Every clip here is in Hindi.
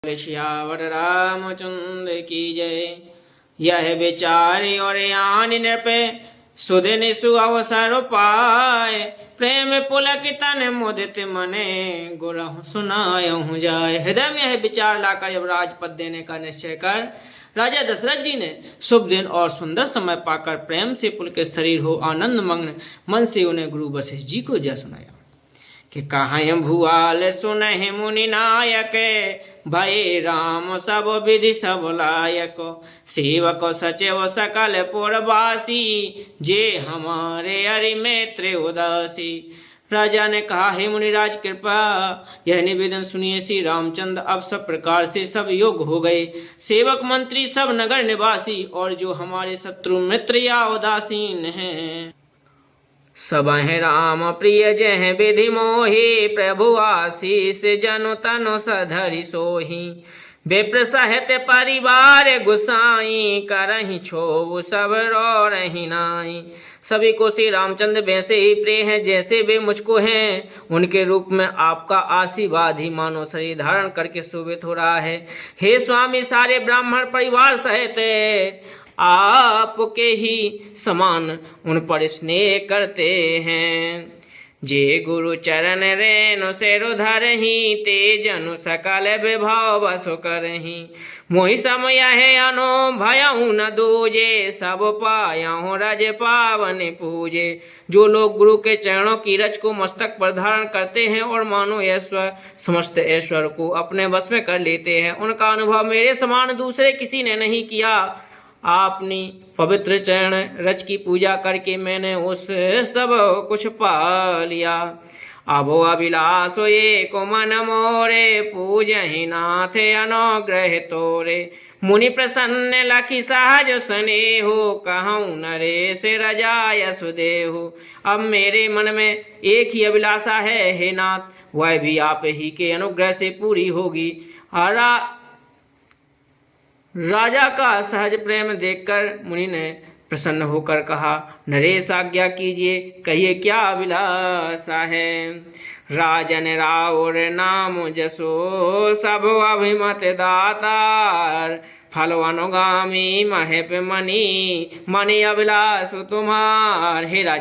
श्यावर रामचंद्र की जय। यह विचारे और आन नृपे सुदिन सुअवसर पाए, प्रेम पुलकित तन मुदित मने गुरहु सुनायहु जाय। हृदय में यह विचार लाकर जब राजपद देने का निश्चय कर राजा दशरथ जी ने शुभ दिन और सुंदर समय पाकर प्रेम से पुलकित शरीर हो आनंद मग्न मन से उन्हें गुरु वशिष्ठ जी को यह सुनाया कि कहाँ भुआल सुनहि मुनि नायक, भय राम सब विधि सब लायक। सेवक सचिव सकल पुरवासी, जे हमारे अरि मित्र उदासी। राजा ने कहा, हे मुनिराज कृपा यह निवेदन सुनिए। श्री रामचंद्र अब सब प्रकार से सब योग्य हो गए। सेवक मंत्री सब नगर निवासी और जो हमारे शत्रु मित्र या उदासीन हैं, सब है राम प्रिय जय विधि मोहि। प्रभु आशीष जनु तनु सधरि सोहि। विप्र सहित परिवार गुसाई, करहि छो सब रो रही नाई। सभी को श्री रामचंद्र वैसे ही प्रिय हैं जैसे वे मुझको हैं। उनके रूप में आपका आशीर्वाद ही मानो शरीर धारण करके शोभित हो रहा है। हे स्वामी, सारे ब्राह्मण परिवार सहित आपके ही समान उन पर स्नेह करते हैं। जे गुरु चरण रेणु सिर धरहि, ते जनु सकल विभाव बसु करहि। मोहि समय है अनु भयउ न दूजे, सब पायहु रज पावन पूजे। जो लोग गुरु के चरणों की रज को मस्तक पर धारण करते हैं और मानो ऐश्वर्य समस्त ऐश्वर्य को अपने वश में कर लेते हैं, उनका अनुभव मेरे समान दूसरे किसी ने नहीं किया। आपने पवित्र चरण रज की पूजा करके मैंने उस सब कुछ पा लिया। अबो अभिलाष एक मन मोरे, पूजहि नाथ अनुग्रह तोरे। मुनि प्रसन्न लखि सहज स्नेहो, कहूँ नरेश रजाय सुदेहु। अब मेरे मन में एक ही अभिलाषा है हे नाथ, वह भी आप ही के अनुग्रह से पूरी होगी। राजा का सहज प्रेम देखकर मुनि ने प्रसन्न होकर कहा, नरेश आज्ञा कीजिए, कहिए क्या अभिलाषा है। राजन राउर नाम जसो, सब अभिमत दातार। फल अनुगामी महेप मणि, मणि अभिलाष तुम्हार। हे राजा,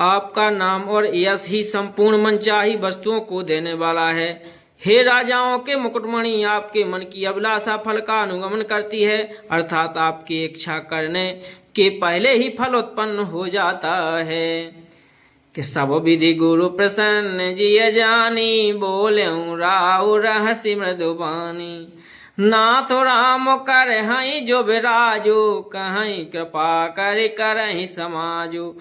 आपका नाम और यश ही संपूर्ण मनचाही वस्तुओं को देने वाला है। हे राजाओं के मुकुटमणि, आपके मन की अभिलाषा फल का अनुगमन करती है, अर्थात आपकी इच्छा करने के पहले ही फल उत्पन्न हो जाता है। कि सब विधि गुरु प्रसन्न जिय जानी, बोलें राउ रहसि मृदुबानी। नाथ राम कर हई जो विराजो, कहीं कृपा कर करहि समाजो।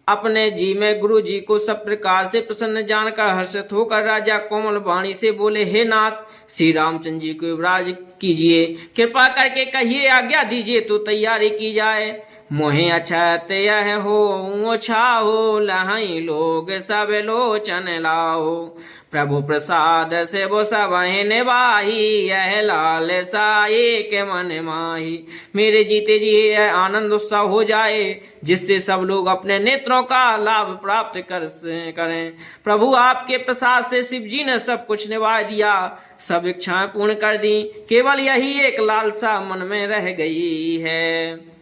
अपने जी में गुरु जी को सब प्रकार से प्रसन्न जानकर हर्षित होकर राजा कोमल वाणी से बोले, हे नाथ, श्री रामचंद्र जी को विराज कीजिए, कृपा करके कहिए, आज्ञा दीजिए तो तैयारी की जाए। मोहे अछत यह हो छाहो, लहई लोग सब लोचन लाओ। प्रभु प्रसाद से वो सब निभाही, यह लाल साये के मन माही। मेरे जीते जी यह आनंद उत्साह हो जाए, जिससे सब लोग अपने नेत्रों का लाभ प्राप्त करें। प्रभु आपके प्रसाद से शिव जी ने सब कुछ निभा दिया, सब इच्छाएं पूर्ण कर दी। केवल यही एक लालसा मन में रह गई है।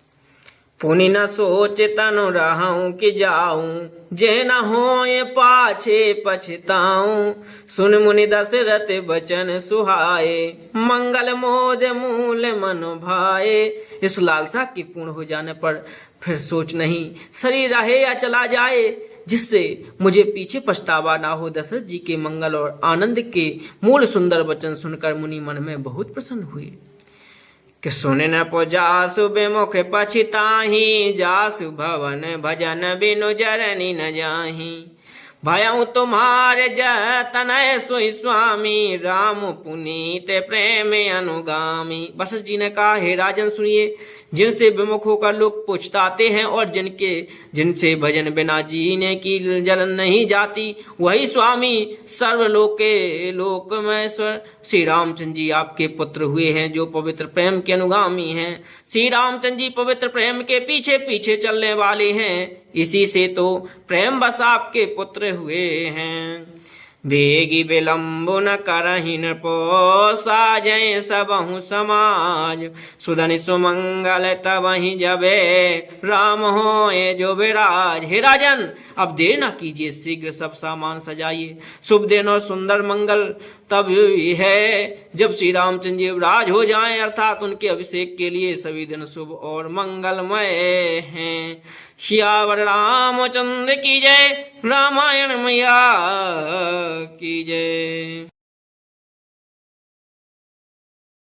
पुनि न सोच तनु रहूं कि जाऊं, जे न होए पाछे पछताऊं। सुन मुनि दशरथ बचन सुहाए, मंगल मोद मूल मन भाए। इस लालसा के पूर्ण हो जाने पर फिर सोच नहीं, शरीर रहे या चला जाए, जिससे मुझे पीछे पछतावा ना हो। दशरथ जी के मंगल और आनंद के मूल सुंदर वचन सुनकर मुनि मन में बहुत प्रसन्न हुए। कि सुन न पो जासु बेमुख पछिताही, जासु भवन भजन बिनु जरनी न जाही। भयउ तुम्हारे जतनय सोई स्वामी, राम पुनीत प्रेम अनुगामी। वशिष्ठ जी ने कहा, हे राजन सुनिए, जिनसे विमुख होकर लोग पूछताते हैं और जिनसे भजन बिना जीने की जलन नहीं जाती, वही स्वामी सर्वलोक के लोकमेश्वर श्री रामचंद्र जी आपके पुत्र हुए हैं, जो पवित्र प्रेम के अनुगामी हैं। श्री रामचंद्र जी पवित्र प्रेम के पीछे पीछे चलने वाले हैं, इसी से तो प्रेम बस आपके पुत्र हुए हैं। बेगी विलम्बु न करहि नृपो साजय सबहु समाज सुधनि सुमंगल तबहि जबे राम होए जो विराज। हे राजन, अब देर न कीजिए, शीघ्र सब सामान सजाइए। शुभ दिन और सुंदर मंगल तब ही है जब श्री रामचंद्र जी युवराज हो जाएं, अर्थात उनके अभिषेक के लिए सभी दिन शुभ और मंगलमय हैं। सियावर रामचंद्र की जय, रामायण मैया की जय।